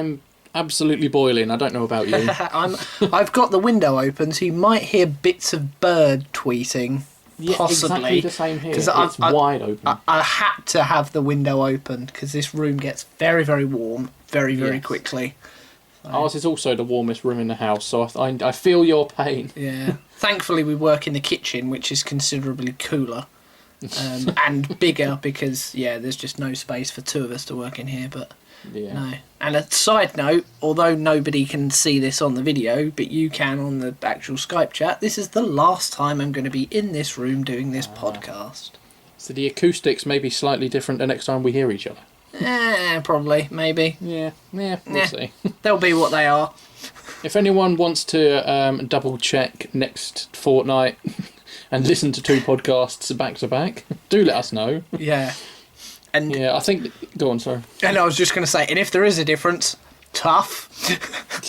I'm absolutely boiling. I don't know about you. I've got the window open, so you might hear bits of bird tweeting. Yeah, Possibly. exactly the same here. It's wide open. I had to have the window open because this room gets very, very warm very quickly. So. Ours is also the warmest room in the house, so I feel your pain. Yeah. Thankfully, we work in the kitchen, which is considerably cooler and bigger because, there's just no space for two of us to work in here. But no. And a side note, although nobody can see this on the video, but you can on the actual Skype chat, this is the last time I'm going to be in this room doing this podcast. So the acoustics may be slightly different the next time we hear each other. Probably, maybe. Yeah, we'll see. They'll be what they are. If anyone wants to double check next fortnight and listen to 2 podcasts back to back, do let us know. Yeah. And I think... Go on, sorry. And I was just going to say, and if there is a difference, tough.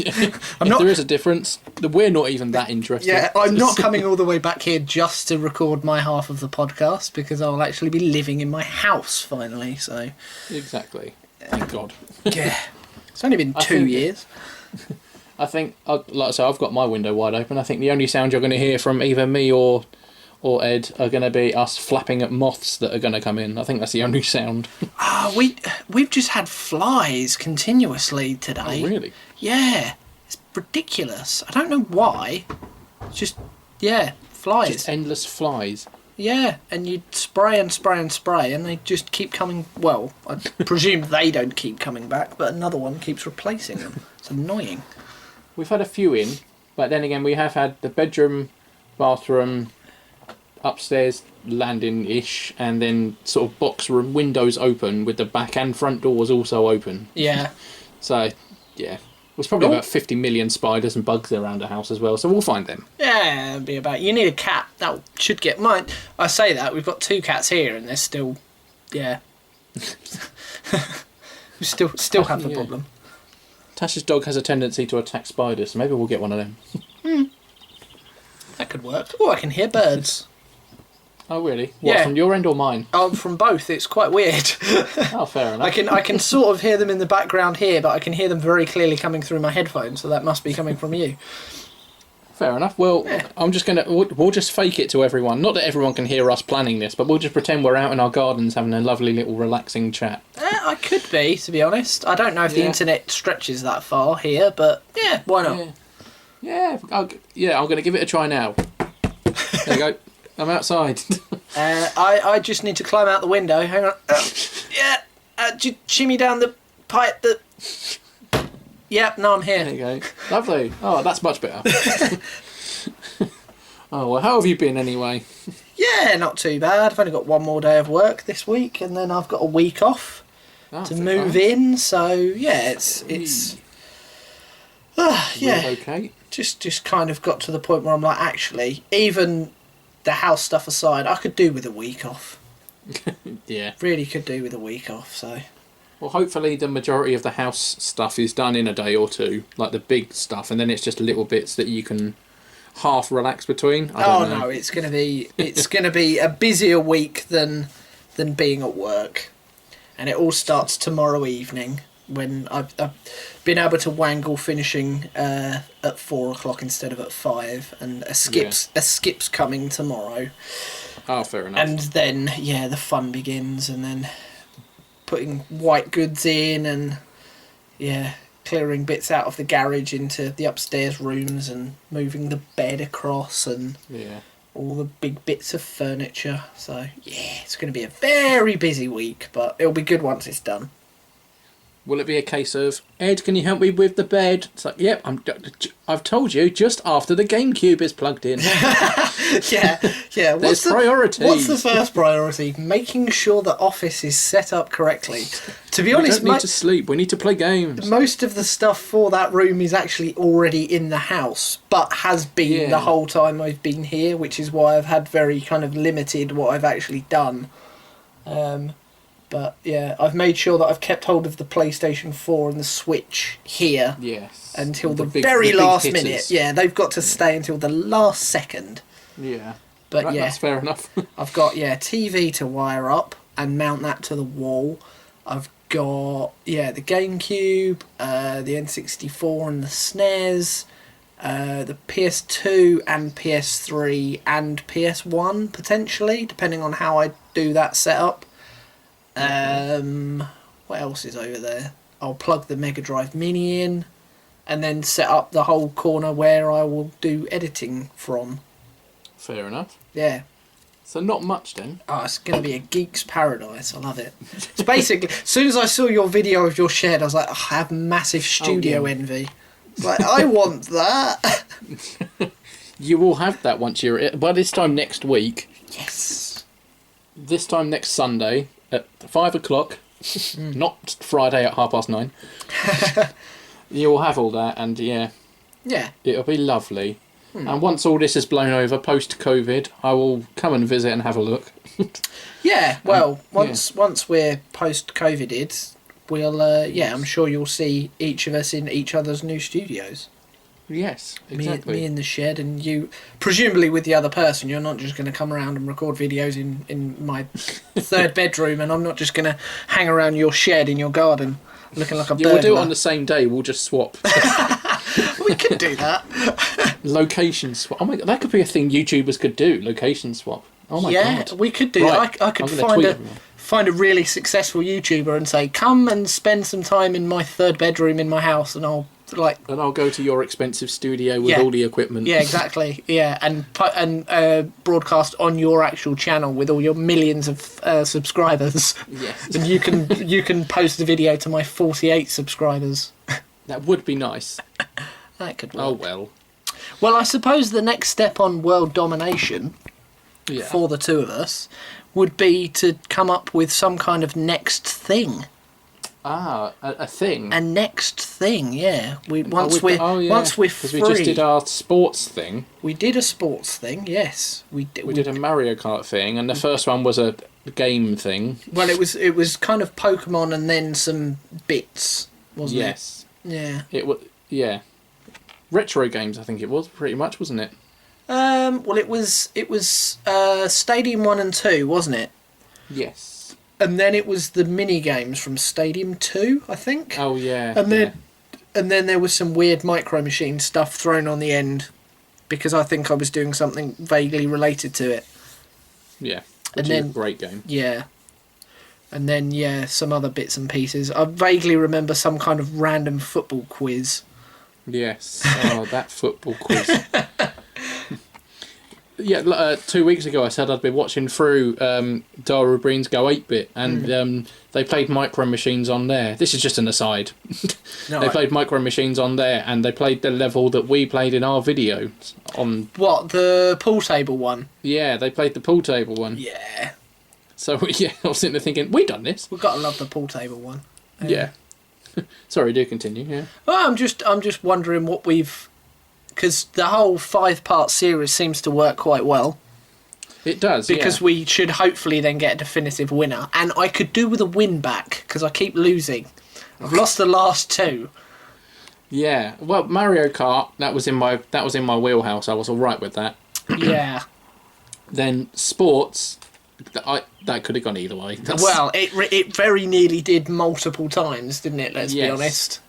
If there is a difference, we're not even that interested. Yeah, I'm not coming all the way back here just to record my half of the podcast because I'll actually be living in my house finally, so... Exactly. Thank God. Yeah. It's only been 2 years. I think, like I say, I've got my window wide open. I think the only sound you're going to hear from either me or Ed are going to be us flapping at moths that are going to come in. I think that's the only sound. We've just had flies continuously today. Oh, really? Yeah. It's ridiculous. I don't know why. It's just, flies. Just endless flies. Yeah, and you spray and spray and spray, and they just keep coming... Well, I presume they don't keep coming back, but another one keeps replacing them. It's annoying. We've had a few in, but then again, we have had the bedroom, bathroom... upstairs landing-ish, and then sort of box room windows open with the back and front doors also open. Yeah. So, there's probably about 50 million spiders and bugs around the house as well, so we'll find them. Yeah, it'll be about... You need a cat. That should get mine. I say that, we've got 2 cats here, and they're still... Yeah. We still have the problem. Tash's dog has a tendency to attack spiders, so maybe we'll get one of them. That could work. Oh, I can hear birds. Oh, really? What, from your end or mine? Oh, from both. It's quite weird. Oh, fair enough. I can sort of hear them in the background here, but I can hear them very clearly coming through my headphones, so that must be coming from you. Fair enough. Well, I'm just going to... We'll just fake it to everyone. Not that everyone can hear us planning this, but we'll just pretend we're out in our gardens having a lovely little relaxing chat. I could be, to be honest. I don't know if the internet stretches that far here, but why not? Yeah, I'm going to give it a try now. There you go. I'm outside. I just need to climb out the window. Hang on. Shimmy down the pipe that... Yep, no, I'm here. There you go. Lovely. Oh, that's much better. Oh, well, how have you been anyway? Yeah, not too bad. I've only got 1 more day of work this week, and then I've got a week off to move in. So, it's okay. Just kind of got to the point where I'm like, actually, even the house stuff aside, I could do with a week off. Yeah. Really could do with a week off, so... Well, hopefully the majority of the house stuff is done in a day or 2, like the big stuff, and then it's just little bits that you can half relax between. I don't know. No, it's gonna be a busier week than being at work, and it all starts tomorrow evening when I've been able to wangle finishing at 4:00 instead of at 5, and a skip's coming tomorrow. Oh, fair enough. And then the fun begins, and then putting white goods in and clearing bits out of the garage into the upstairs rooms and moving the bed across and all the big bits of furniture. So it's going to be a very busy week, but it'll be good once it's done. Will it be a case of, Ed, can you help me with the bed? It's like, yep, I've told you, just after the GameCube is plugged in. Yeah. There's priorities. What's the first priority? Making sure the office is set up correctly. To be honest, we don't need to sleep. We need to play games. Most of the stuff for that room is actually already in the house, but has been the whole time I've been here, which is why I've had very kind of limited what I've actually done. But I've made sure that I've kept hold of the PlayStation 4 and the Switch here. Yes. Until the very last minute. Yeah, they've got to stay until the last second. Yeah. But that's fair enough. I've got TV to wire up and mount that to the wall. I've got the GameCube, the N64 and the SNES, the PS2 and PS3 and PS1 potentially, depending on how I do that setup. What else is over there? I'll plug the Mega Drive Mini in, and then set up the whole corner where I will do editing from. Fair enough. Yeah. So not much then. Oh, it's going to be a geek's paradise. I love it. It's basically, as soon as I saw your video of your shed, I was like, I have massive studio envy. It's like, I want that. You will have that once you're... By this time next week... Yes. This time next Sunday at 5 o'clock, not Friday at 9:30. You will have all that, and yeah, it'll be lovely. And once all this is blown over, post-COVID, I will come and visit and have a look. Yeah, well, once we're post-COVIDed, we'll I'm sure you'll see each of us in each other's new studios. Yes, exactly. Me in the shed, and you, presumably with the other person. You're not just going to come around and record videos in my third bedroom, and I'm not just going to hang around your shed in your garden looking like a burglar. We'll do it on the same day. We'll just swap. We could do that. Location swap. Oh my god, that could be a thing YouTubers could do. Location swap. Oh my god. Yeah, we could do that. I could find a really successful YouTuber and say, come and spend some time in my third bedroom in my house, and I'll go to your expensive studio with all the equipment. Yeah, exactly. Yeah, and broadcast on your actual channel with all your millions of subscribers. Yes. And you can post the video to my 48 subscribers. That would be nice. That could work. Oh well. Well, I suppose the next step on world domination for the two of us would be to come up with some kind of next thing. Ah, a thing. A next thing, yeah. Once we're free. Because we just did our sports thing. We did a sports thing, yes. We did a Mario Kart thing, and the first one was a game thing. Well, it was kind of Pokemon and then some bits, wasn't it? Yes. Yeah. It was. Yeah. Retro games, I think it was pretty much, wasn't it? Well, it was Stadium 1 and 2, wasn't it? Yes. And then it was the mini games from Stadium 2, I think. Oh yeah. And then there was some weird Micro Machine stuff thrown on the end, because I think I was doing something vaguely related to it. Yeah. Which is a great game. Yeah. And then some other bits and pieces. I vaguely remember some kind of random football quiz. Yes. Oh, that football quiz. Yeah, 2 weeks ago I said I'd been watching through Dara Breen's Go 8-Bit, and they played Micro Machines on there. This is just an aside. They played Micro Machines on there, and they played the level that we played in our video. On what, the pool table one? Yeah, they played the pool table one. Yeah. So, yeah, I was sitting there thinking, we done this. We've got to love the pool table one. Yeah. Sorry, do continue, yeah. Well, I'm just wondering what we've... Because the whole 5-part series seems to work quite well. It does, because we should hopefully then get a definitive winner. And I could do with a win back, because I keep losing. I've lost the last 2. Yeah, well, Mario Kart, that was in my wheelhouse. I was all right with that. Yeah. Then sports, that could have gone either way. Well, it very nearly did multiple times, didn't it? Let's be honest.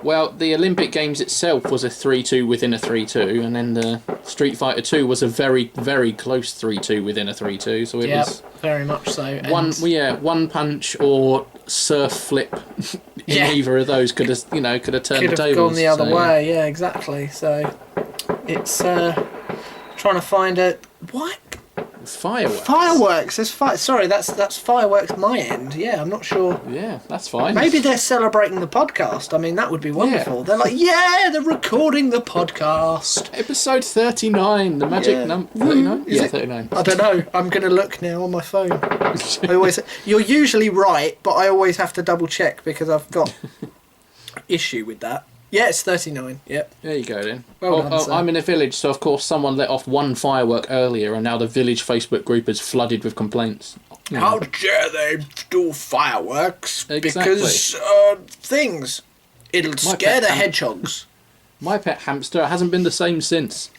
Well, the Olympic Games itself was a 3-2 within a 3-2, and then the Street Fighter 2 was a very, very close 3-2 within a 3-2. So it was very much so. One punch or surf flip in either of those could have turned the tables. Could have gone the other way. Yeah, exactly. So it's trying to find what. Fireworks. Sorry, that's fireworks my end. Yeah, I'm not sure. Yeah, that's fine. Maybe they're celebrating the podcast. I mean, that would be wonderful. Yeah. They're like, they're recording the podcast. Episode 39, the magic number. 39? Yeah, 39. I don't know. I'm going to look now on my phone. You're usually right, but I always have to double check because I've got issue with that. Yeah, it's 39. Yep. There you go then. Well done, I'm in a village, so of course someone let off one firework earlier, and now the village Facebook group is flooded with complaints. How dare they do fireworks? Exactly. Because things. It'll scare the hedgehogs. My pet hamster hasn't been the same since.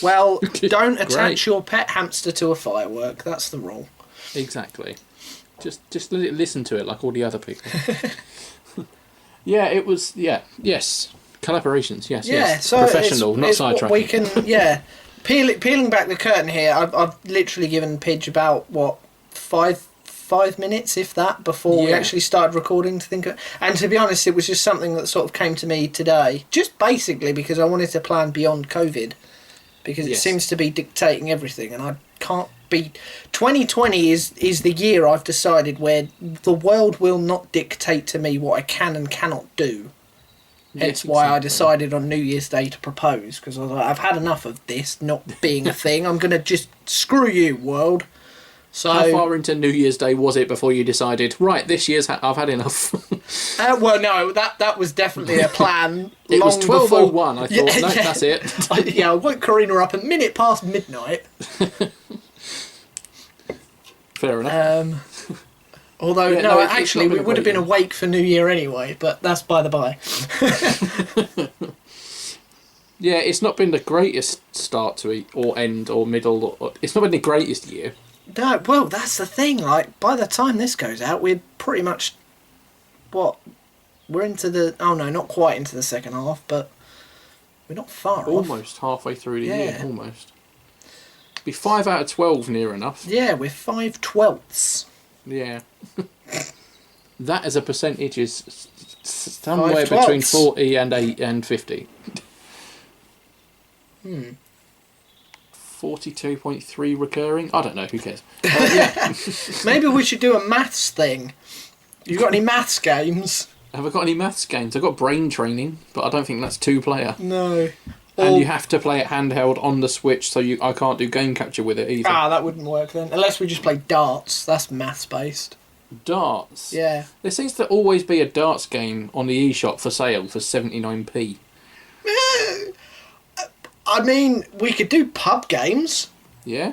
Well, don't attach your pet hamster to a firework. That's the rule. Exactly. Just listen to it like all the other people. Yeah, it was. Yeah, yes, collaborations. Yes, Yeah, yes. so Professional, not it's sidetracking. we can, peeling back the curtain here. I've literally given Pidge about what 5 minutes, if that, before we actually started recording to think of. And to be honest, it was just something that sort of came to me today, just basically because I wanted to plan beyond COVID, because it seems to be dictating everything, and I can't be. 2020 is the year I've decided where the world will not dictate to me what I can and cannot do. Hence why I decided on New Year's Day to propose, because I was like, I've had enough of this not being a thing. I'm going to just screw you, world. So, how far into New Year's Day was it before you decided, right, this year's I've had enough? well, no, that was definitely a plan. It was 12:01. I thought, no, that's it. I woke Karina up a minute past midnight. Fair enough. Although, actually, we would have been awake for New Year anyway, but that's by the by. Yeah, it's not been the greatest start to it, or end, or middle. It's not been the greatest year. No, well, that's the thing. Like, by the time this goes out, we're pretty much... We're into the... Oh, no, not quite into the second half, but we're not far off. Almost halfway through the year, almost. Be 5 out of 12 near enough. Yeah, we're 5/12. Yeah. That as a percentage is somewhere between 40 and 50. 42.3 recurring? I don't know, who cares? Yeah. Maybe we should do a maths thing. You got any maths games? Have I got any maths games? I've got brain training, but I don't think that's 2-player. No. And you have to play it handheld on the Switch, so I can't do game capture with it either. Ah, that wouldn't work then. Unless we just play darts. That's maths based. Darts? Yeah. There seems to always be a darts game on the eShop for sale for 79p. I mean, we could do pub games. Yeah?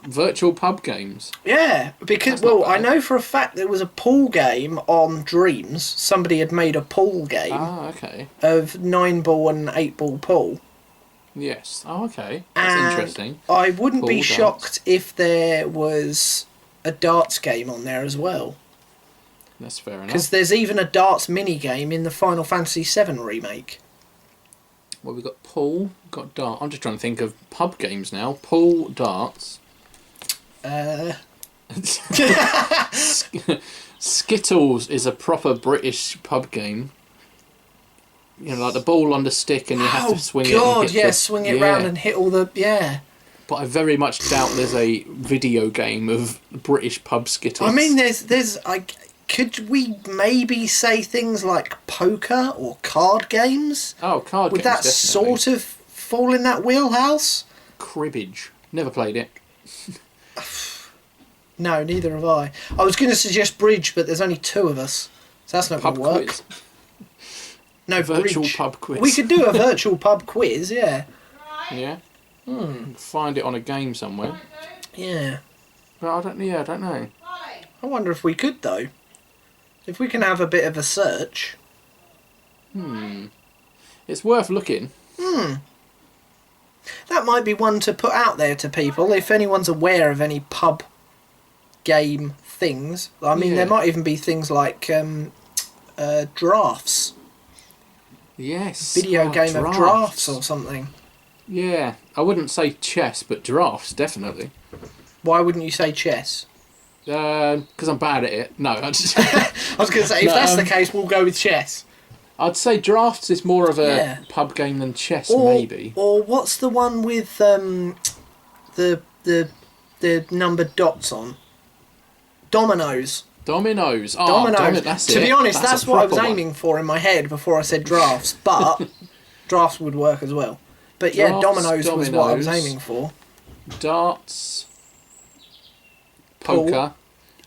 Virtual pub games. Yeah, because, I know for a fact there was a pool game on Dreams. Somebody had made a pool game. Ah, okay. Of 9-ball and 8-ball pool. Yes. Oh, okay. That's interesting. I wouldn't be Pool shocked darts. if there was a darts game on there as well. That's fair enough. Because there's even a darts mini game in the Final Fantasy VII remake. Well, we've got pool, got dart. I'm just trying to think of pub games now. Pool, darts. Skittles is a proper British pub game. You know, like the ball on the stick and you have to swing it. Oh, and God, swing it round and hit all the... Yeah. But I very much doubt there's a video game of British pub Skittles. I mean, there's could we maybe say things like poker or card games? Oh, card Would games, that definitely. sort of fall in that wheelhouse? Cribbage. Never played it. No, neither have I. I was going to suggest bridge, but there's only 2 of us. So that's not going to work. Quiz. No, Virtual bridge. pub quiz. We could do a virtual pub quiz, yeah. Yeah? Find it on a game somewhere. Yeah. But I don't know. I wonder if we could, though. If we can have a bit of a search. It's worth looking. That might be one to put out there to people, if anyone's aware of any pub game things. I mean, there might even be things like drafts. Yes. Video game of drafts or something. Yeah. I wouldn't say chess, but drafts, definitely. Why wouldn't you say chess? Because I'm bad at it. No, I just... I was going to say, if that's the case, we'll go with chess. I'd say drafts is more of a pub game than chess, maybe. Or what's the one with the numbered dots on? Dominoes. Dominoes. Oh, Dominoes. That's to it. be honest, that's what I was proper aiming for in my head before I said drafts. But drafts would work as well. But yeah, Drafts, dominoes was what I was aiming for. Darts. Poker.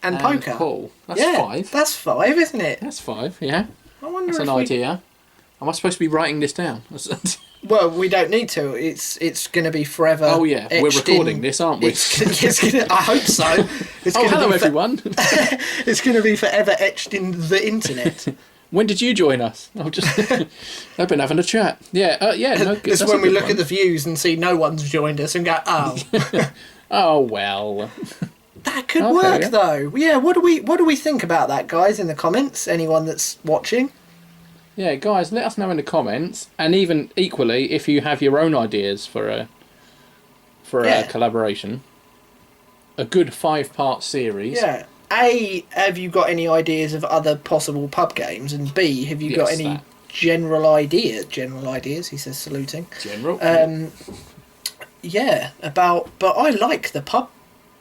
And poker. Pool. That's 5. That's 5, isn't it? That's 5, yeah. I wonder That's if an idea. Am I supposed to be writing this down? Well, we don't need to. It's going to be forever. Oh yeah, we're recording this, aren't we? It's gonna, I hope so. It's hello everyone. It's going to be forever etched in the internet. When did you join us? I've been having a chat. Yeah, no, good. It's when we look at the views and see no one's joined us and go, oh. Oh well. That could work though. Yeah, what do we think about that, guys, in the comments? Anyone that's watching? Yeah, guys, let us know in the comments, and even equally if you have your own ideas for a collaboration. A good 5-part series. Yeah. A, have you got any ideas of other possible pub games? And B, have you got any general ideas? General ideas, he says, saluting. General. Yeah, but I like the pub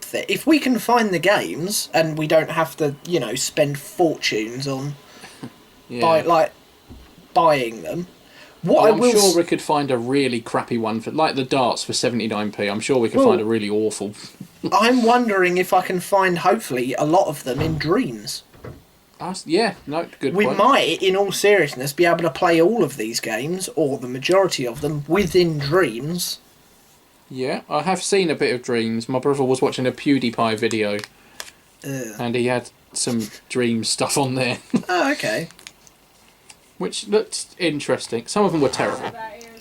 thing. If we can find the games and we don't have to, spend fortunes on buying them. I'm sure we could find a really crappy one for the darts for 79p. I'm sure we could find a really awful. I'm wondering if I can find, hopefully, a lot of them in Dreams. Good point. We might, in all seriousness, be able to play all of these games, or the majority of them, within Dreams. Yeah, I have seen a bit of Dreams. My brother was watching a PewDiePie video, and he had some Dreams stuff on there. Oh, okay. Which looked interesting. Some of them were terrible.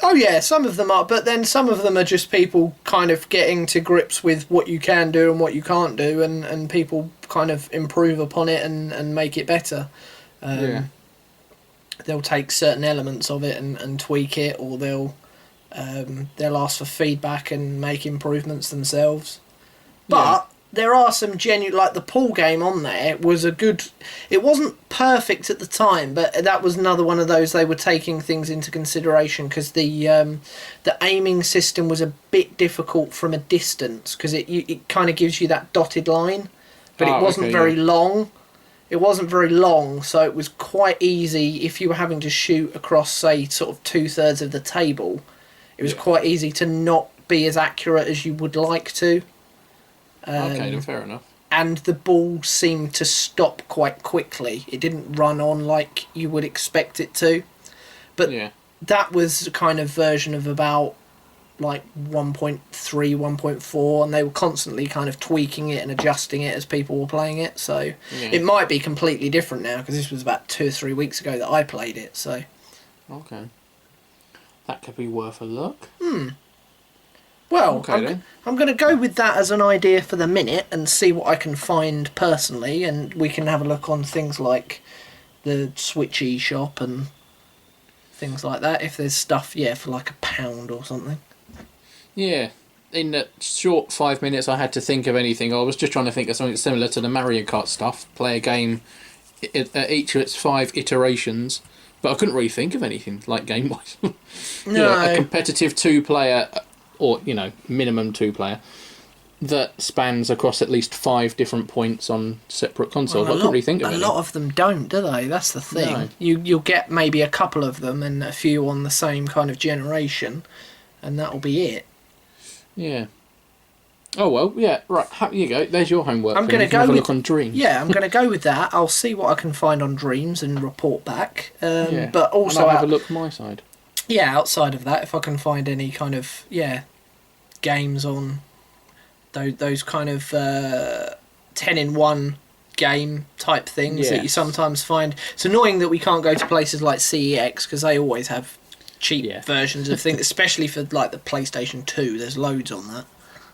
Oh yeah, some of them are, but then some of them are just people kind of getting to grips with what you can do and what you can't do, and people kind of improve upon it and make it better. They'll take certain elements of it and tweak it, or they'll ask for feedback and make improvements themselves. But there are some genuine, like the pool game on there was a good. It wasn't perfect at the time, but that was another one of those they were taking things into consideration, because the aiming system was a bit difficult from a distance, because it kind of gives you that dotted line, but it wasn't very long. It wasn't very long, so it was quite easy if you were having to shoot across, say, sort of 2/3 of the table. It was quite easy to not be as accurate as you would like to. Okay, then fair enough. And the ball seemed to stop quite quickly. It didn't run on like you would expect it to. But that was a kind of version of about like 1.3, 1.4, and they were constantly kind of tweaking it and adjusting it as people were playing it. So it might be completely different now, because this was about 2 or 3 weeks ago that I played it. So okay, that could be worth a look. Well, I'm going to go with that as an idea for the minute and see what I can find personally, and we can have a look on things like the Switch eShop and things like that, if there's stuff, for like £1 or something. Yeah. In that short 5 minutes I had to think of anything, I was just trying to think of something similar to the Mario Kart stuff, play a game at each of its 5 iterations, but I couldn't really think of anything like game-wise. A competitive 2-player... or, minimum 2-player, that spans across at least 5 different points on separate consoles. I couldn't really think of it. A lot of them don't, do they? That's the thing. No. You'll get maybe a couple of them and a few on the same kind of generation, and that'll be it. Yeah. Oh, well, yeah, right, here you go. There's your homework. I'm going to go have a look on Dreams. Yeah, I'm going to go with that. I'll see what I can find on Dreams and report back. But also... And I'll have a look my side. Yeah, outside of that, if I can find any kind of, games on those kind of 10-in-1 game type things that you sometimes find. It's annoying that we can't go to places like CEX, because they always have cheap versions of things, especially for like the PlayStation 2. There's loads on that.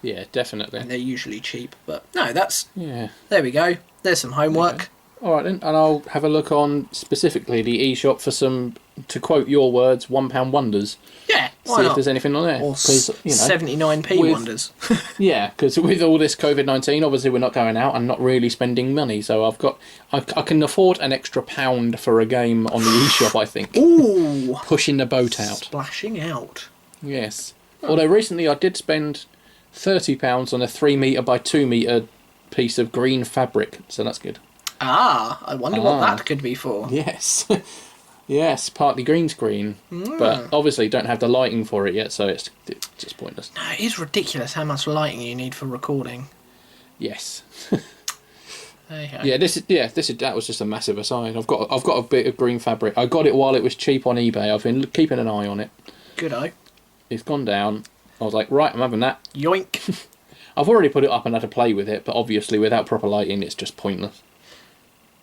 Yeah, definitely. And they're usually cheap. But no, that's... Yeah. There we go. There's some homework. Okay. All right, then. And I'll have a look on specifically the eShop for some, to quote your words, £1 wonders. Yeah, why See not? if there's anything on there. Or 79p wonders. Yeah, because with all this COVID-19, obviously we're not going out and not really spending money. So I can afford an extra £1 for a game on the eShop, I think. Ooh. Pushing the boat out. Splashing out. Yes. Although recently I did spend £30 on a 3 by 2 piece of green fabric, so that's good. I wonder what that could be for. Yes. Yes, partly green screen, but obviously don't have the lighting for it yet, so it's just pointless. No, it is ridiculous how much lighting you need for recording. Yes. There you go. Yeah, that was just a massive aside. I've got a bit of green fabric. I got it while it was cheap on eBay. I've been keeping an eye on it. Good-o. It's gone down. I was like, right, I'm having that. Yoink. I've already put it up and had to play with it, but obviously without proper lighting, it's just pointless.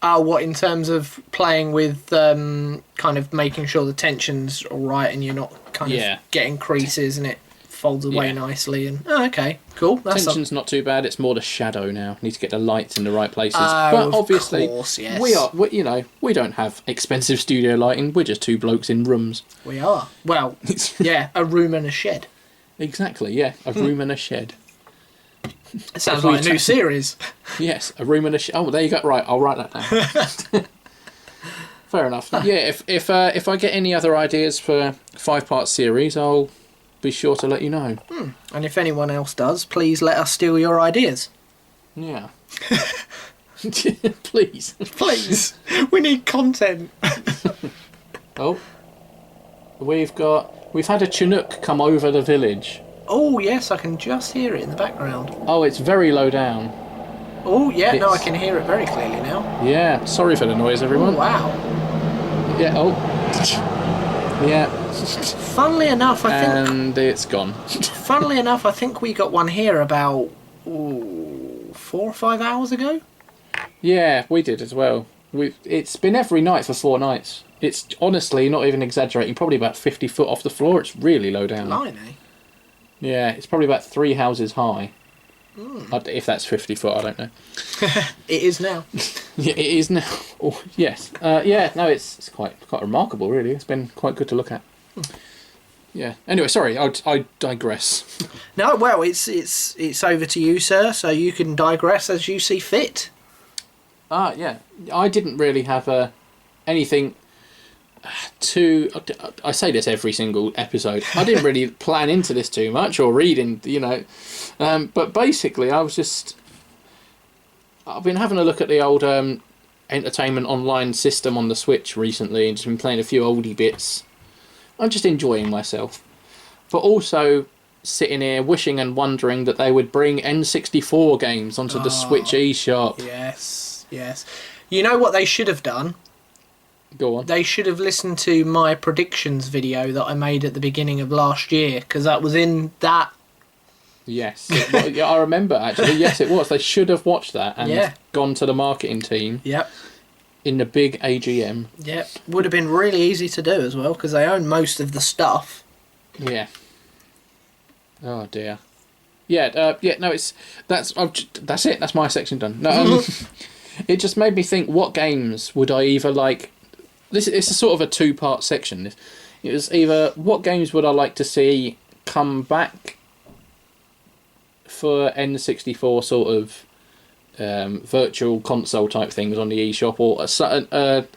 What, in terms of playing with kind of making sure the tension's all right and you're not kind of getting creases and it folds away nicely. And okay, cool. Tension's not too bad. It's more the shadow now. Need to get the lights in the right places. But obviously, of course, yes. we don't have expensive studio lighting. We're just two blokes in rooms. We are. Well, yeah, a room and a shed. Exactly. Yeah, a room and a shed. It sounds like a new series. Yes, a room and a shed. Oh, there you go. Right, I'll write that down. Fair enough. Yeah, if I get any other ideas for 5-part series, I'll be sure to let you know. And if anyone else does, please let us steal your ideas. Yeah. Please. Please. We need content. Oh. We've had a Chinook come over the village. Oh, yes, I can just hear it in the background. Oh, it's very low down. Oh, yeah, no, I can hear it very clearly now. Yeah, sorry for the noise, everyone. Oh, wow. Yeah, oh. Yeah. Funnily enough, I think... And it's gone. Funnily enough, I think we got one here about 4 or 5 hours ago. Yeah, we did as well. It's been every night for 4 nights. It's honestly, not even exaggerating, probably about 50 foot off the floor. It's really low down. Blimey. Yeah, it's probably about 3 houses high. If that's 50 foot, I don't know. It is now. Yeah, it is now. Oh, yes. No, it's quite remarkable, really. It's been quite good to look at. Yeah. Anyway, sorry, I digress. No, well, it's over to you, sir, so you can digress as you see fit. Yeah. I didn't really have anything I say this every single episode. I didn't really plan into this too much or read in, but basically I've been having a look at the old entertainment online system on the Switch recently and just been playing a few oldie bits. I'm just enjoying myself, but also sitting here wishing and wondering that they would bring N64 games onto the Switch eShop. Yes. You know what they should have done? Go on. They should have listened to my predictions video that I made at the beginning of last year, because that was in that. Yes, I remember actually. Yes, it was. They should have watched that and gone to the marketing team. Yep. In the big AGM. Yep. Would have been really easy to do as well, because they own most of the stuff. Yeah. Oh dear. Yeah. No, that's it. That's my section done. No, it just made me think. What games would I either like? It's a sort of a 2-part section. It was either what games would I like to see come back for N64 sort of virtual console type things on the eShop, or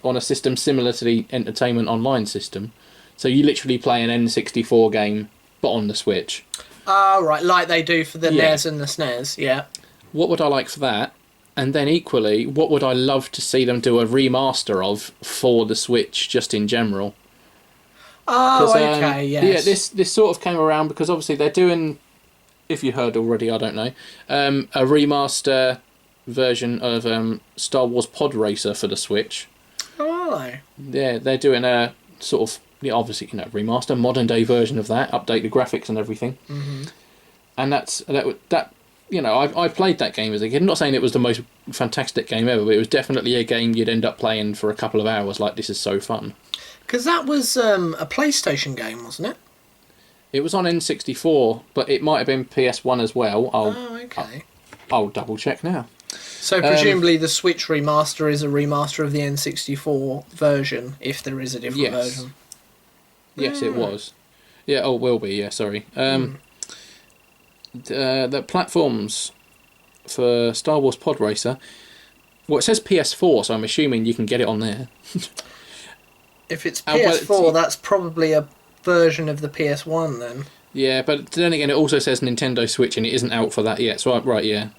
on a system similar to the Entertainment Online system. So you literally play an N64 game, but on the Switch. Oh, right, like they do for the NES and the SNES, yeah. What would I like for that? And then equally, what would I love to see them do a remaster of for the Switch, just in general? Oh, okay, yes. Yeah, this sort of came around because obviously they're doing, if you heard already, I don't know, a remaster version of Star Wars Pod Racer for the Switch. Oh. Yeah, they're doing a sort of, obviously, remaster, modern day version of that, update the graphics and everything. Mm-hmm. And that. I played that game as a kid. I'm not saying it was the most fantastic game ever, but it was definitely a game you'd end up playing for a couple of hours. Like, this is so fun. Because that was a PlayStation game, wasn't it? It was on N64, but it might have been PS1 as well. Okay. I'll double check now. So presumably the Switch remaster is a remaster of the N64 version, if there is a different version. Yes, it was. Yeah, it will be. Yeah, sorry. The platforms for Star Wars Pod Racer, well, it says PS4, so I'm assuming you can get it on there. If it's PS4, that's probably a version of the PS1 then. Yeah, but then again, it also says Nintendo Switch and it isn't out for that yet, so right, yeah.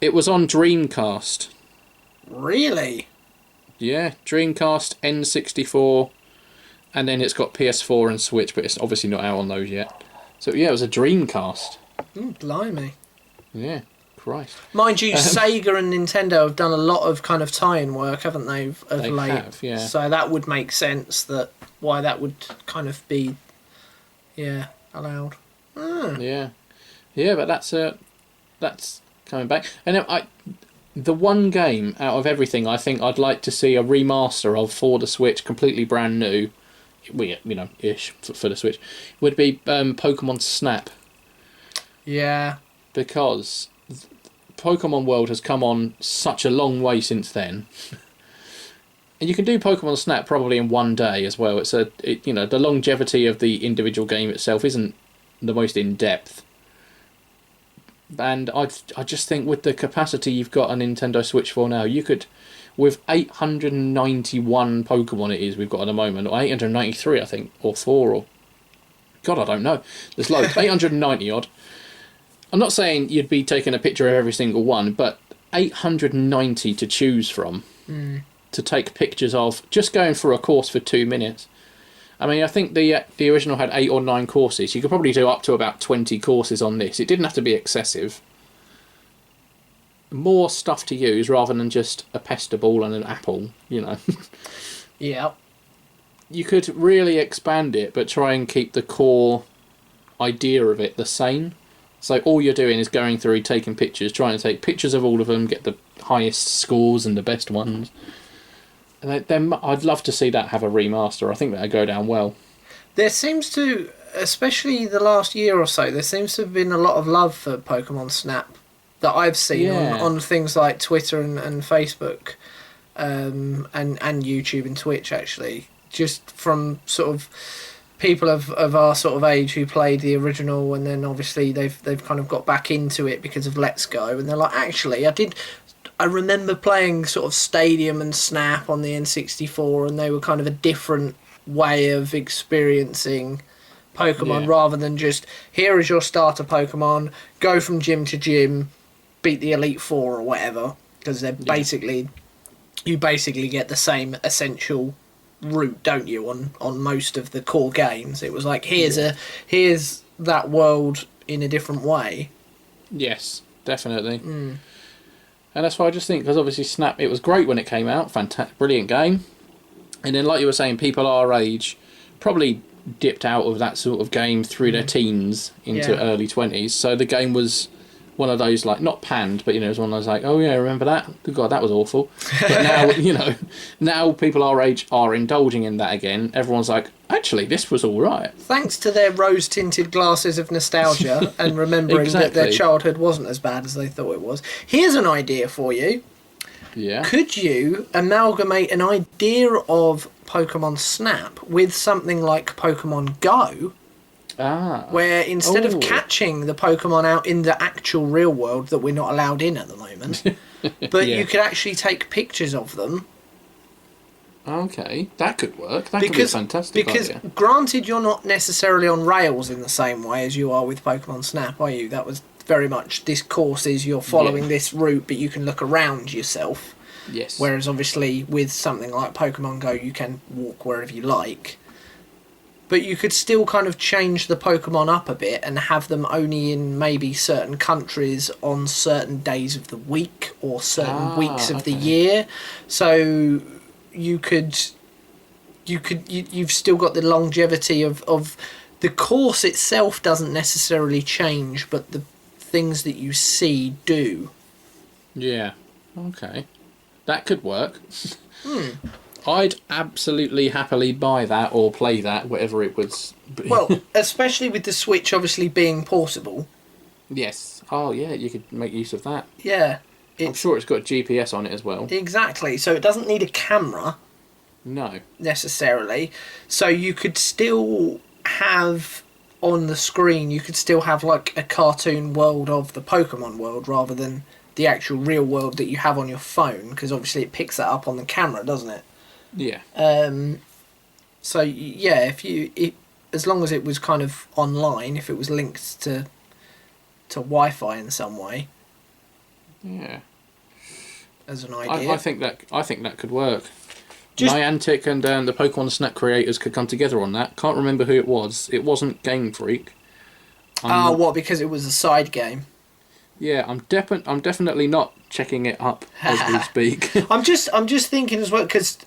It was on Dreamcast. Really? Yeah, Dreamcast, N64, and then it's got PS4 and Switch, but it's obviously not out on those yet. So yeah, it was a Dreamcast. Blimey. Yeah, Christ. Mind you, Sega and Nintendo have done a lot of kind of tie-in work, haven't they, of late? Have, yeah. So that would make sense why that would kind of be, allowed. Yeah, but that's coming back. And the one game out of everything I think I'd like to see a remaster of for the Switch, completely brand new, ish for the Switch, would be Pokemon Snap. Yeah. Because Pokemon World has come on such a long way since then. And you can do Pokemon Snap probably in one day as well. The longevity of the individual game itself isn't the most in-depth. And I just think with the capacity you've got a Nintendo Switch for now, you could, with 891 Pokemon we've got at the moment, or 893 I think, or 4, or... God, I don't know. There's loads. 890 odd. I'm not saying you'd be taking a picture of every single one, but 890 to choose from to take pictures of, just going for a course for 2 minutes. I mean, I think the original had 8 or 9 courses. You could probably do up to about 20 courses on this. It didn't have to be excessive. More stuff to use rather than just a pester ball and an apple, Yeah. You could really expand it, but try and keep the core idea of it the same. So all you're doing is going through, taking pictures, trying to take pictures of all of them, get the highest scores and the best ones. And then I'd love to see that have a remaster. I think that'd go down well. There seems to, especially the last year or so, there seems to have been a lot of love for Pokemon Snap that I've seen on things like Twitter and Facebook, and YouTube and Twitch, actually. Just from sort of people of our sort of age who played the original, and then obviously they've kind of got back into it because of Let's Go, and they're like, actually, I remember playing sort of Stadium and Snap on the N64, and they were kind of a different way of experiencing Pokemon rather than just, here is your starter Pokemon, go from gym to gym, beat the Elite Four or whatever, because they're you basically get the same essential route, don't you, on most of the core games. It was like, here's that world in a different way. Yes, definitely. And that's why I just think, because obviously Snap, it was great when it came out, fantastic, brilliant game. And then, like you were saying, people our age probably dipped out of that sort of game through their teens into early 20s. So the game was one of those, like, not panned, but, it was one of those like, oh yeah, remember that? God, that was awful. But now, now people our age are indulging in that again. Everyone's like, actually, this was all right. Thanks to their rose-tinted glasses of nostalgia and remembering that their childhood wasn't as bad as they thought it was. Here's an idea for you. Yeah. Could you amalgamate an idea of Pokemon Snap with something like Pokemon Go? Where instead of catching the Pokemon out in the actual real world that we're not allowed in at the moment, but you could actually take pictures of them. Okay, that could work. That could be a fantastic idea. Because granted, you're not necessarily on rails in the same way as you are with Pokemon Snap, are you? That was very much, this course is you're following this route, but you can look around yourself. Yes. Whereas obviously with something like Pokemon Go, you can walk wherever you like. But you could still kind of change the Pokemon up a bit and have them only in maybe certain countries on certain days of the week or certain weeks of the year. So you've still got the longevity of the course itself doesn't necessarily change, but the things that you see do. Yeah. Okay. That could work. I'd absolutely happily buy that or play that, whatever it was. Well, especially with the Switch obviously being portable. Yes. Oh, yeah, you could make use of that. Yeah. I'm sure it's got GPS on it as well. Exactly. So it doesn't need a camera. No. Necessarily. So you could still have on the screen, you could still have like a cartoon world of the Pokemon world rather than the actual real world that you have on your phone, because obviously it picks that up on the camera, doesn't it? Yeah. So yeah, as long as it was kind of online, if it was linked to Wi-Fi in some way. Yeah. As an idea. I think that could work. Niantic and the Pokemon Snap creators could come together on that. Can't remember who it was. It wasn't Game Freak. What? Because it was a side game. Yeah, I'm definitely not checking it up as we speak. I'm just thinking as well, because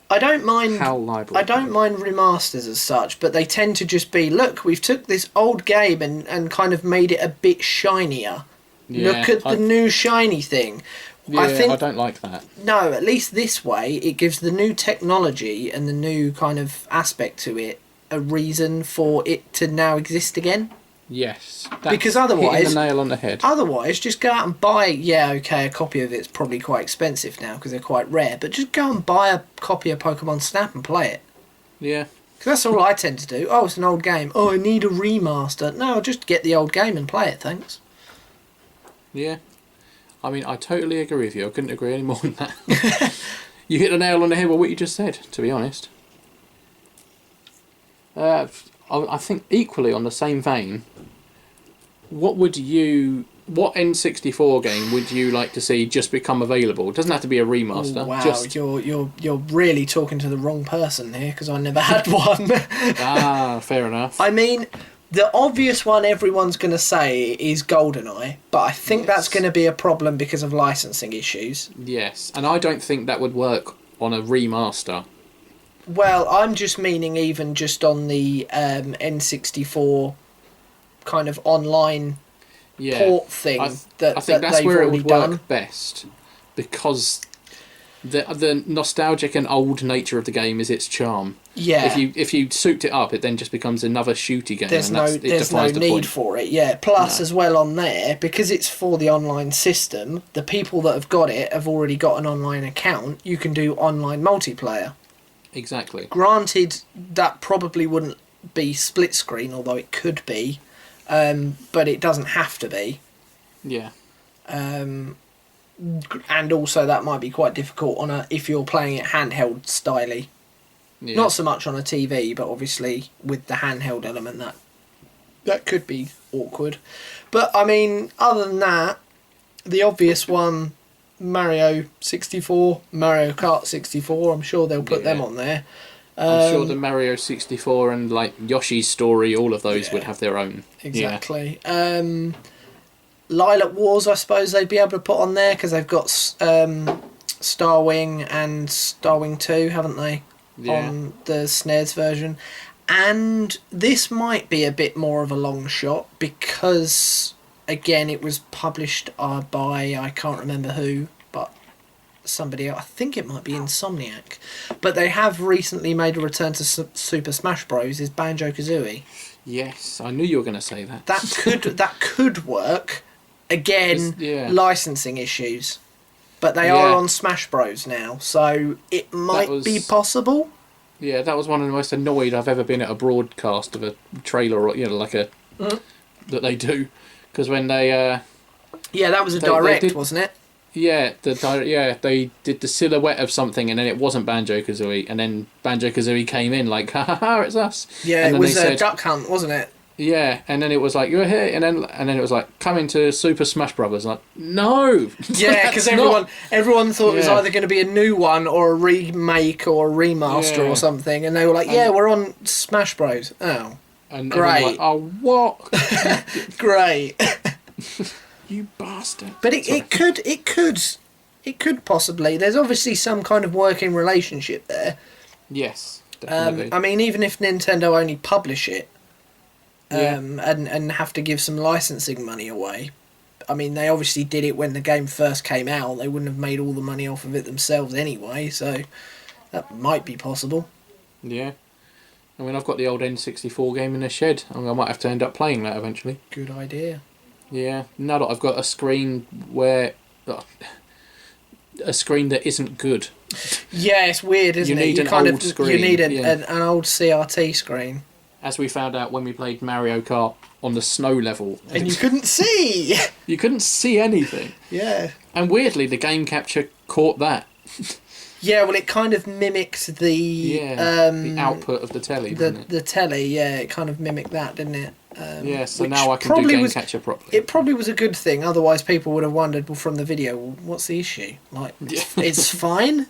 I don't mind remasters as such, but they tend to just be, look, we've took this old game and kind of made it a bit shinier. Yeah, look at the new shiny thing. Yeah, I don't like that. No, at least this way it gives the new technology and the new kind of aspect to it a reason for it to now exist again. Yes. Because otherwise, hitting the nail on the head. Otherwise, just go out and buy. Yeah, okay, a copy of it's probably quite expensive now because they're quite rare. But just go and buy a copy of Pokemon Snap and play it. Yeah. Because that's all I tend to do. Oh, it's an old game. Oh, I need a remaster. No, just get the old game and play it. Thanks. Yeah. I mean, I totally agree with you. I couldn't agree any more than that. You hit the nail on the head with what you just said, to be honest. I think equally on the same vein, what N64 game would you like to see just become available? It doesn't have to be a remaster. Oh, wow, you're really talking to the wrong person here because I never had one. Fair enough. I mean, the obvious one everyone's going to say is GoldenEye, but I think that's going to be a problem because of licensing issues. Yes, and I don't think that would work on a remaster. Well, I'm just meaning even just on the N64 kind of online port thing I think that's where it would work best, because the nostalgic and old nature of the game is its charm. Yeah. If you souped it up, it then just becomes another shooty game. There's no need for it. Yeah. Plus, as well on there, because it's for the online system, the people that have got it have already got an online account. You can do online multiplayer. Exactly. Granted, that probably wouldn't be split screen, although it could be, but it doesn't have to be. Yeah. And also that might be quite difficult if you're playing it handheld styly. Yeah. Not so much on a TV, but obviously with the handheld element that could be awkward. But I mean, other than that, the obvious one, Mario 64, Mario Kart 64, I'm sure they'll put them on there. I'm sure the Mario 64 and like Yoshi's Story, all of those would have their own. Exactly. Yeah. Lilac Wars, I suppose they'd be able to put on there because they've got Starwing and Starwing 2, haven't they? Yeah. On the SNES version. And this might be a bit more of a long shot because, again, it was published by, I can't remember who, but somebody else. I think it might be Insomniac. But they have recently made a return to Super Smash Bros. Is Banjo Kazooie. Yes, I knew you were going to say that. That could work. Again, licensing issues. But they are on Smash Bros now, so it might be possible. Yeah, that was one of the most annoyed I've ever been at a broadcast of a trailer, or like a that they do, because when they that was a direct, wasn't it? Yeah, they did the silhouette of something, and then it wasn't Banjo Kazooie, and then Banjo Kazooie came in like, ha ha ha, it's us. Yeah, and it was a Duck Hunt, wasn't it? Yeah, and then it was like, you're here, and then it was like, come into Super Smash Brothers. Like, no! Yeah, because everyone thought it was either going to be a new one or a remake or a remaster or something, and they were like, we're on Smash Bros. Oh, and great. Like, oh, what? Great. You bastard. But it could possibly. There's obviously some kind of working relationship there. Yes, definitely. I mean, even if Nintendo only publish it, and have to give some licensing money away. I mean, they obviously did it when the game first came out. They wouldn't have made all the money off of it themselves anyway, so that might be possible. Yeah. I mean, I've got the old N64 game in the shed. I might have to end up playing that eventually. Good idea. Yeah. Now that I've got a screen a screen that isn't good. Yeah, it's weird, isn't it? You need an old screen. You need an old CRT screen. As we found out when we played Mario Kart on the snow level. And you couldn't see! You couldn't see anything. Yeah. And weirdly, the game capture caught that. Yeah, well, it kind of mimicked the output of the telly, didn't it? The telly, yeah, it kind of mimicked that, didn't it? So now I can do game capture properly. It probably was a good thing, otherwise people would have wondered, well, from the video, well, what's the issue? Like, it's fine?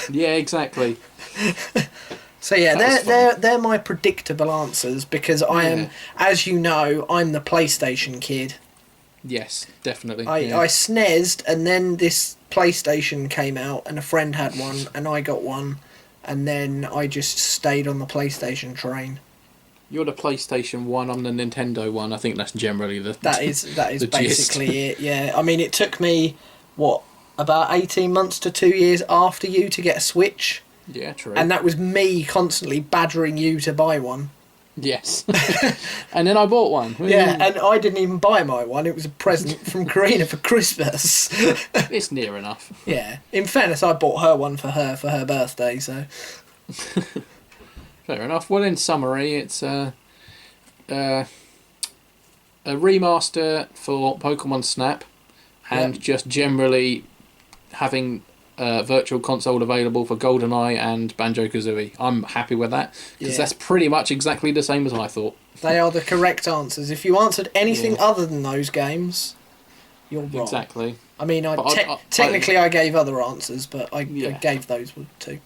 Yeah, exactly. So yeah, they're my predictable answers because I am, as you know, I'm the PlayStation kid. Yes, definitely. I SNES'd, and then this PlayStation came out, and a friend had one, and I got one, and then I just stayed on the PlayStation train. You're the PlayStation one, I'm the Nintendo one. I think that's generally that is basically it. Yeah, I mean, it took me about 18 months to 2 years after you to get a Switch. Yeah, true. And that was me constantly badgering you to buy one. Yes. And then I bought one. Yeah, and I didn't even buy my one. It was a present from Karina for Christmas. It's near enough. Yeah. In fairness, I bought her one for her birthday, so... Fair enough. Well, in summary, it's a remaster for Pokemon Snap, and just generally having Virtual Console available for GoldenEye and Banjo Kazooie. I'm happy with that because that's pretty much exactly the same as I thought. They are the correct answers. If you answered anything other than those games, you're wrong. Exactly. I mean, technically I gave other answers, but I gave those too.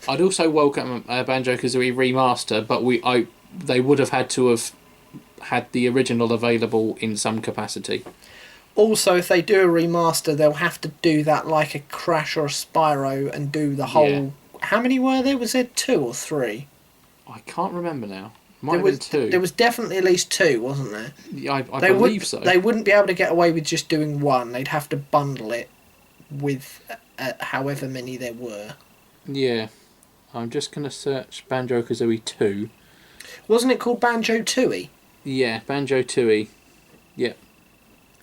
I'd also welcome a Banjo Kazooie remaster, but they would have had to have had the original available in some capacity. Also, if they do a remaster, they'll have to do that like a Crash or a Spyro and do the whole... Yeah. How many were there? Was there 2 or 3? I can't remember now. Might have been 2. There was definitely at least 2, wasn't there? Yeah, I believe so. They wouldn't be able to get away with just doing one. They'd have to bundle it with however many there were. Yeah. I'm just going to search Banjo Kazooie 2. Wasn't it called Banjo Tooie? Yeah, Banjo Tooie. Yep.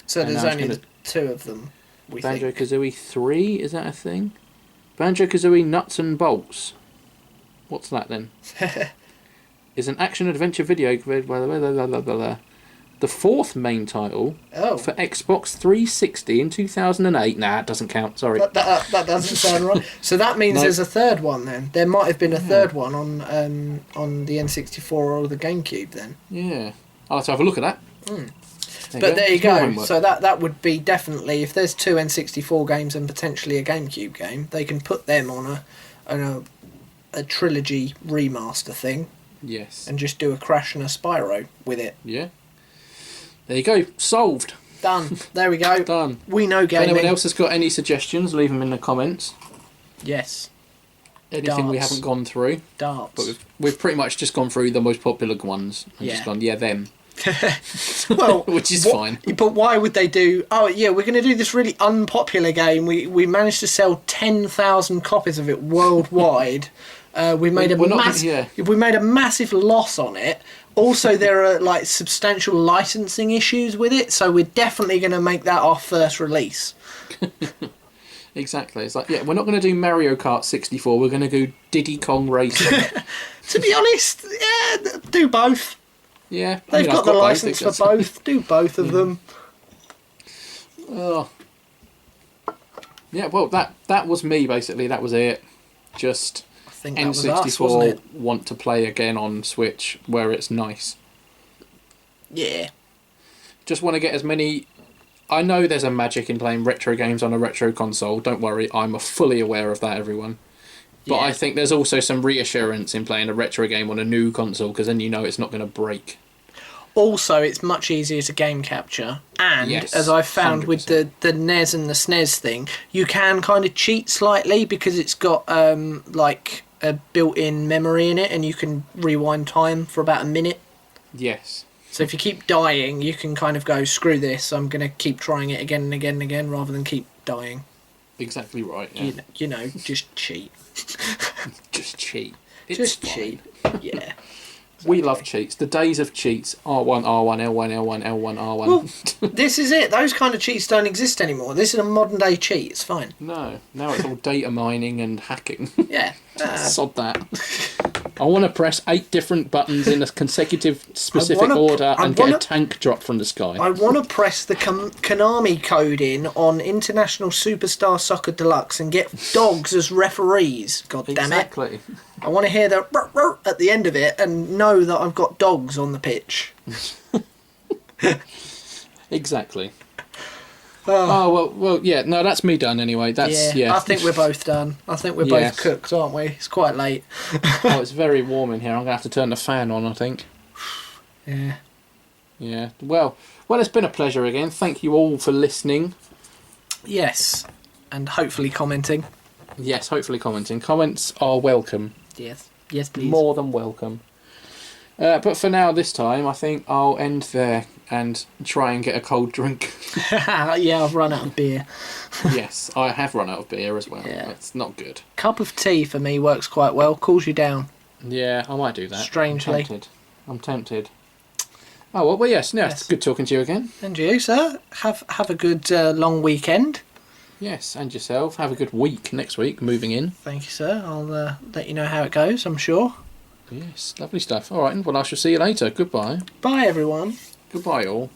So there's only 2 of them, we think. Banjo Kazooie 3, is that a thing? Banjo Kazooie Nuts and Bolts. What's that then? Is an action-adventure video... The 4th main title for Xbox 360 in 2008. Nah, it doesn't count, sorry. That doesn't sound right. So that means there's a 3rd one then. There might have been a 3rd one on the N64 or the GameCube then. Yeah. I'll have to have a look at that. There you go. So that would be definitely, if there's 2 N64 games and potentially a GameCube game, they can put them on a trilogy remaster thing. Yes. And just do a Crash and a Spyro with it. Yeah. There you go. Solved. Done. There we go. Done. We know gaming. If anyone else has got any suggestions, leave them in the comments. Yes. Anything we haven't gone through. Darts. But we've pretty much just gone through the most popular ones. And just gone, them. Well, which is fine. But why would they do... Oh, yeah, we're going to do this really unpopular game. We managed to sell 10,000 copies of it worldwide. We made a massive loss on it. Also, there are like substantial licensing issues with it, so we're definitely going to make that our first release. Exactly. It's like, we're not going to do Mario Kart 64. We're going to do Diddy Kong Racing. To be honest, do both. Yeah, they've got the license for both. Do both of them. Oh. Yeah. Well, that was me basically. That was it. Just. I think N64 want to play again on Switch where it's nice. Yeah. Just want to get as many... I know there's a magic in playing retro games on a retro console. Don't worry, I'm fully aware of that, everyone. But I think there's also some reassurance in playing a retro game on a new console because then you know it's not going to break. Also, it's much easier to game capture. And, as I found 100%. With the NES and the SNES thing, you can kind of cheat slightly because it's got, like... a built-in memory in it, and you can rewind time for about a minute. Yes. So if you keep dying, you can kind of go, screw this, I'm going to keep trying it again and again and again, rather than keep dying. Exactly right, yeah. You know, just cheat. Just cheat. Just cheat, yeah. We love cheats. The days of cheats. R1, R1, L1, L1, L1, R1. Well, this is it. Those kind of cheats don't exist anymore. This is a modern day cheat. It's fine. No. Now it's all data mining and hacking. Yeah. Sod that. I want to press 8 different buttons in a consecutive specific order and get a tank drop from the sky. I want to press the Konami code in on International Superstar Soccer Deluxe and get dogs as referees. God damn it. Exactly. I want to hear the rrr, rrr at the end of it and know that I've got dogs on the pitch. Exactly. Well, yeah. No, that's me done anyway. That's I think we're both done. I think we're both cooked, aren't we? It's quite late. It's very warm in here. I'm gonna have to turn the fan on, I think. Yeah. Yeah. Well, it's been a pleasure again. Thank you all for listening. Yes, and hopefully commenting. Yes, hopefully commenting. Comments are welcome. Yes, please. More than welcome. But for now, this time, I think I'll end there and try and get a cold drink. Yeah, I've run out of beer. Yes, I have run out of beer as well. Yeah. It's not good. Cup of tea for me works quite well. Cools you down. Yeah, I might do that. Strangely. I'm tempted. Oh, well, yes. It's good talking to you again. And you, sir. Have a good long weekend. Yes, and yourself. Have a good week next week, moving in. Thank you, sir. I'll let you know how it goes, I'm sure. Yes, lovely stuff. All right, well, I shall see you later. Goodbye. Bye, everyone. Goodbye, all.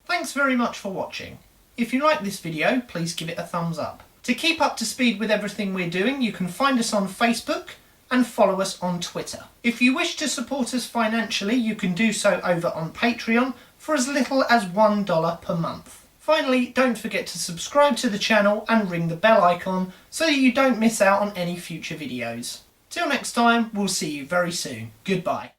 Thanks very much for watching. If you like this video, please give it a thumbs up. To keep up to speed with everything we're doing, you can find us on Facebook and follow us on Twitter. If you wish to support us financially, you can do so over on Patreon for as little as $1 per month. Finally, don't forget to subscribe to the channel and ring the bell icon so that you don't miss out on any future videos. Till next time, we'll see you very soon. Goodbye.